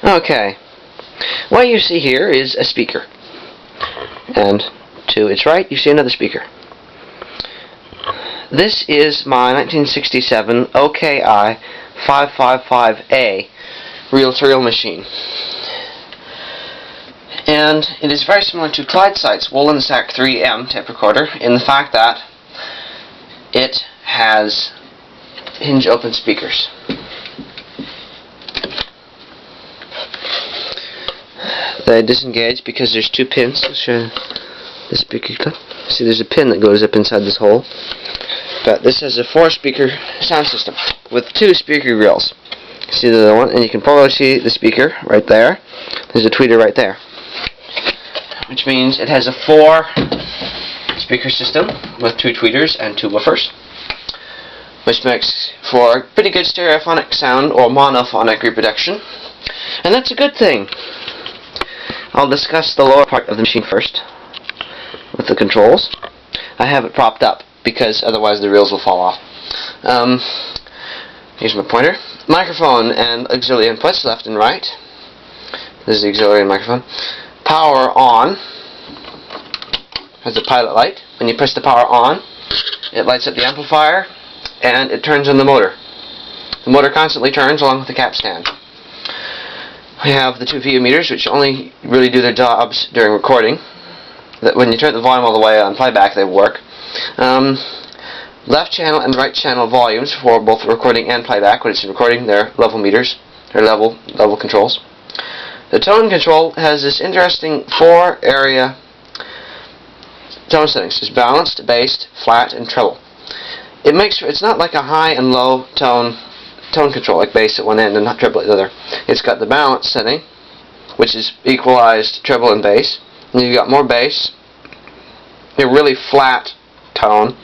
Okay, what you see here is a speaker, and to its right you see another speaker. This is my 1967 OKI 555A reel-to-reel machine, and it is very similar to Clyde Sight's Woolen Sack 3M tape recorder in the fact that it has hinge open speakers. They disengage because there's two pins. I'll show you the speaker clip. See, there's a pin that goes up inside this hole. But this is a 4-speaker sound system with 2 speaker reels. See the other one, and you can probably see the speaker right there. There's a tweeter right there, which means it has a 4-speaker system with 2 tweeters and 2 woofers, which makes for pretty good stereophonic sound or monophonic reproduction, and that's a good thing. I'll discuss the lower part of the machine first with the controls. I have it propped up because otherwise the reels will fall off. Here's my pointer. Microphone and auxiliary inputs left and right. This is the auxiliary microphone. Power on has a pilot light. When you press the power on, it lights up the amplifier and it turns on the motor. The motor constantly turns along with the cap stand. We have the 2 VU meters, which only really do their jobs during recording. That when you turn the volume all the way on playback, they work. Left channel and right channel volumes for both recording and playback. When it's in recording, they're level meters. They're level controls. The tone control has this interesting 4-area tone settings. It's balanced, bass, flat, and treble. It's not like a high and low tone control, like bass at one end and not treble at the other. It's got the balance setting, which is equalized treble and bass. And you've got more bass, a really flat tone,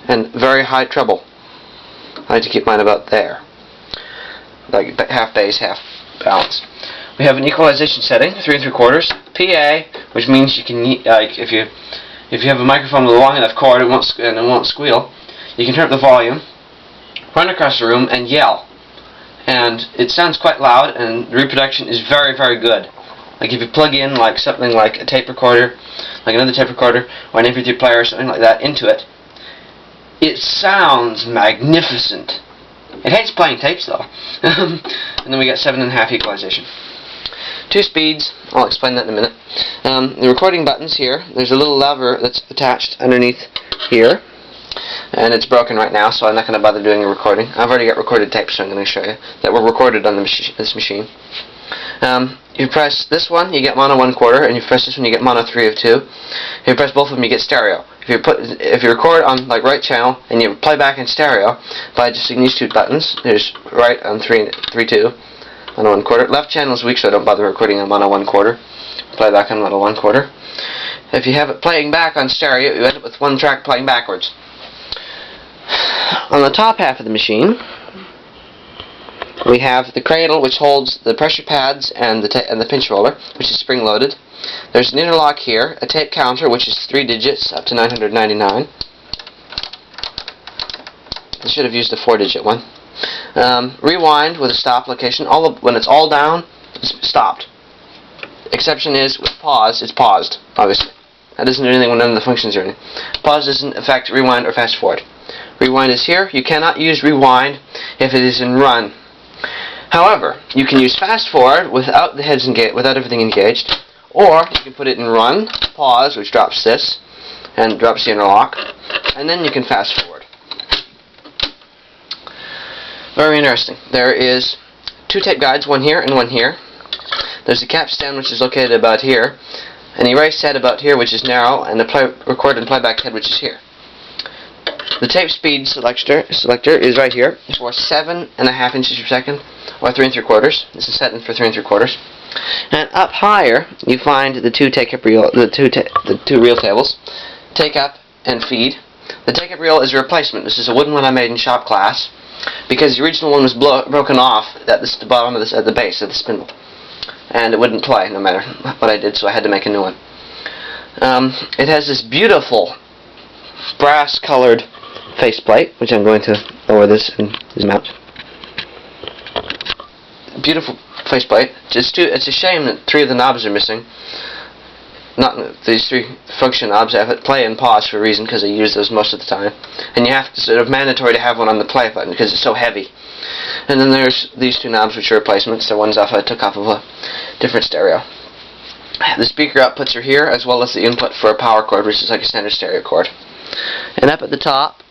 and very high treble. I like to keep mine about there, like half bass, half balance. We have an equalization setting, 3 3/4, PA, which means you can, if you have a microphone with a long enough cord and it won't squeal, you can turn up the volume, run across the room, and yell. And it sounds quite loud, and the reproduction is very, very good. Like if you plug in like something like a tape recorder, like another tape recorder, or an MP3 player or something like that into it, it sounds magnificent. It hates playing tapes though. And then we got 7.5 equalization. 2 speeds, I'll explain that in a minute. The recording buttons here, there's a little lever that's attached underneath here, and it's broken right now, so I'm not going to bother doing a recording. I've already got recorded tapes, so I'm going to show you, that were recorded on this machine. You press this one, you get mono 1/4, and you press this one, you get mono 3 of 2. If you press both of them, you get stereo. If you record on like right channel and you play back in stereo by just using these 2 buttons, there's right on 3 2, mono 1/4. Left channel is weak, so I don't bother recording on mono 1/4. Play back on mono 1/4. If you have it playing back on stereo, you end up with 1 track playing backwards. On the top half of the machine, we have the cradle, which holds the pressure pads and the pinch roller, which is spring-loaded. There's an interlock here, a tape counter, which is 3 digits up to 999. I should have used a 4-digit one. Rewind with a stop location. When it's all down, it's stopped. Exception is with pause, it's paused, obviously. That doesn't do anything when none of the functions are in it. Pause doesn't affect rewind or fast forward. Rewind is here. You cannot use rewind if it is in run. However, you can use fast forward without the heads engaged, without everything engaged, or you can put it in run, pause, which drops this, and drops the interlock, and then you can fast forward. Very interesting. There is 2 tape guides, one here and one here. There's the cap stand, which is located about here, an erase head about here, which is narrow, and the record and playback head, which is here. The tape speed selector is right here for 7.5 inches per second, or 3 3/4. This is set in for 3 3/4. And up higher, you find the 2 take-up reel, the two reel tables, take up and feed. The take-up reel is a replacement. This is a wooden one I made in shop class, because the original one was broken off at the bottom of at the base of the spindle, and it wouldn't play no matter what I did, so I had to make a new one. It has this beautiful brass-colored faceplate, which I'm going to lower this and zoom out. Beautiful faceplate. It's a shame that 3 of the knobs are missing. Not these 3 function knobs. I have it play and pause for a reason, because I use those most of the time. And you have to sort of mandatory to have one on the play button because it's so heavy. And then there's these 2 knobs, which are replacements. They're ones I took off of a different stereo. The speaker outputs are here, as well as the input for a power cord, which is like a standard stereo cord. And up at the top,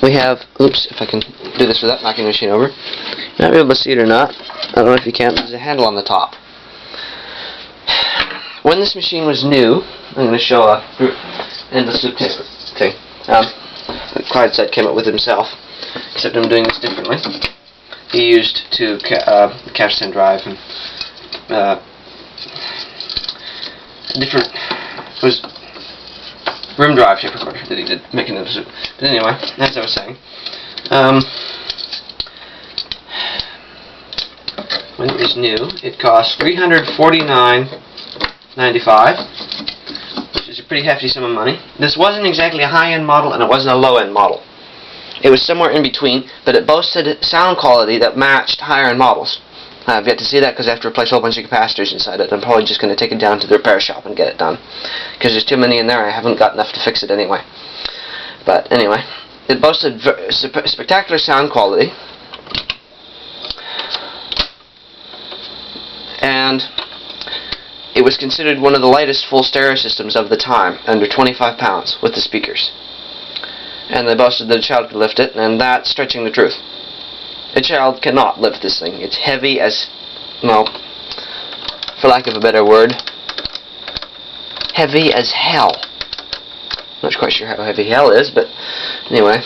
we have, oops, if I can do this without knocking the machine over. You might be able to see it or not. I don't know if you can. There's a handle on the top. When this machine was new, I'm going to show a endless loop tape thing. Clyde said came up with himself, except I'm doing this differently. He used to cache send drive and different. It was room drive tape recorder that he did make an endless loop. But anyway, as I was saying, when it was new, it cost $349.95, which is a pretty hefty sum of money. This wasn't exactly a high-end model, and it wasn't a low-end model. It was somewhere in between, but it boasted sound quality that matched higher-end models. I've yet to see that because I have to replace a whole bunch of capacitors inside it. I'm probably just going to take it down to the repair shop and get it done, because there's too many in there. I haven't got enough to fix it anyway. But anyway, it boasted spectacular sound quality, and it was considered one of the lightest full stereo systems of the time, under 25 pounds with the speakers. And they boasted that a child could lift it, and that's stretching the truth. A child cannot lift this thing. It's heavy as, well, for lack of a better word, heavy as hell. Not quite sure how heavy hell is, but anyway,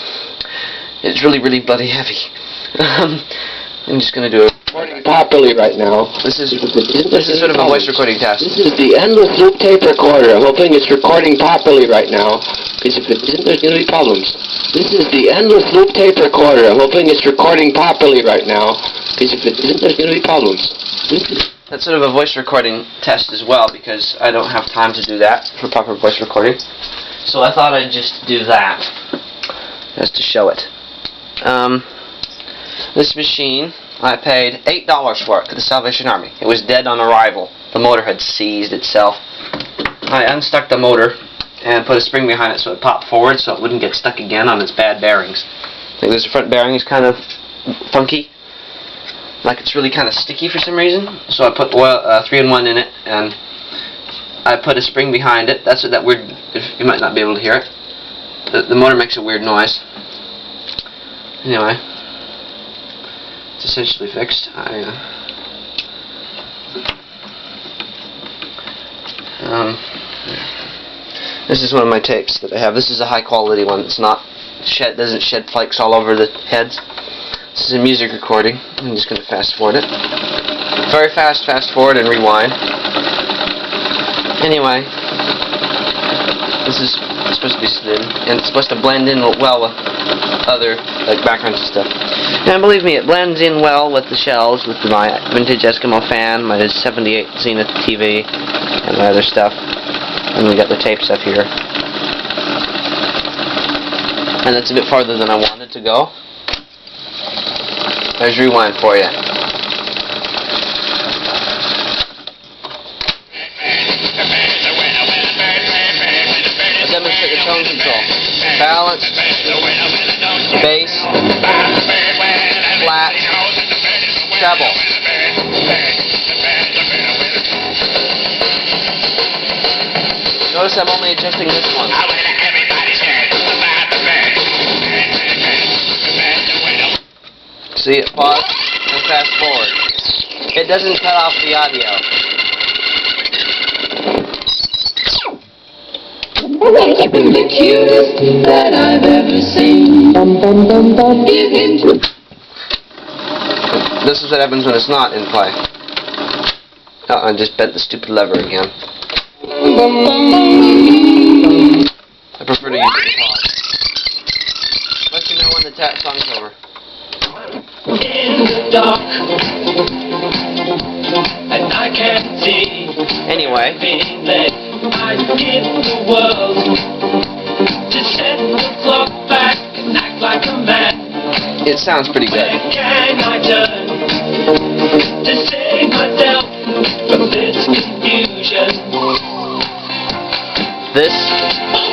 it's really, really bloody heavy. I'm just going to do it properly right now. This is sort of a voice recording test. This is the endless loop tape recorder. I'm hoping it's recording properly right now, because if it isn't, there's going to be problems. This is the endless loop tape recorder. I'm hoping it's recording properly right now, because if it isn't, there's going to be problems. That's sort of a voice recording test as well, because I don't have time to do that for proper voice recording. So I thought I'd just do that, just to show it. This machine, I paid $8 for it at the Salvation Army. It was dead on arrival. The motor had seized itself. I unstuck the motor and put a spring behind it so it popped forward so it wouldn't get stuck again on its bad bearings. I think the front bearing is kind of funky, like it's really kind of sticky for some reason. So I put oil, 3-in-1 in it, and I put a spring behind it. That's what that weird, you might not be able to hear it. The motor makes a weird noise. Anyway, it's essentially fixed. This is one of my tapes that I have. This is a high quality one. It's not doesn't shed flakes all over the heads. This is a music recording. I'm just going to fast forward it. Very fast forward and rewind. Anyway, this is supposed to be slim, and it's supposed to blend in well with other like backgrounds and stuff. And believe me, it blends in well with the shelves, with my vintage Eskimo fan, my 78 Zenith TV, and my other stuff. And we got the tapes up here. And that's a bit farther than I wanted to go. There's rewind for you. I'll demonstrate the tone control. Balance, bass, flat, treble. Notice I'm only adjusting this one. See it pause and fast forward. It doesn't cut off the audio. The cutest thing that I've ever seen. This is what happens when it's not in play. Oh, I just bent the stupid lever again. I prefer to use it in pause. Let you know when the song's over. In the dark, and I can't see. Anyway, That I give the world to set the clock back and act like a man. it sounds pretty good. Where can I turn to save myself from this confusion. This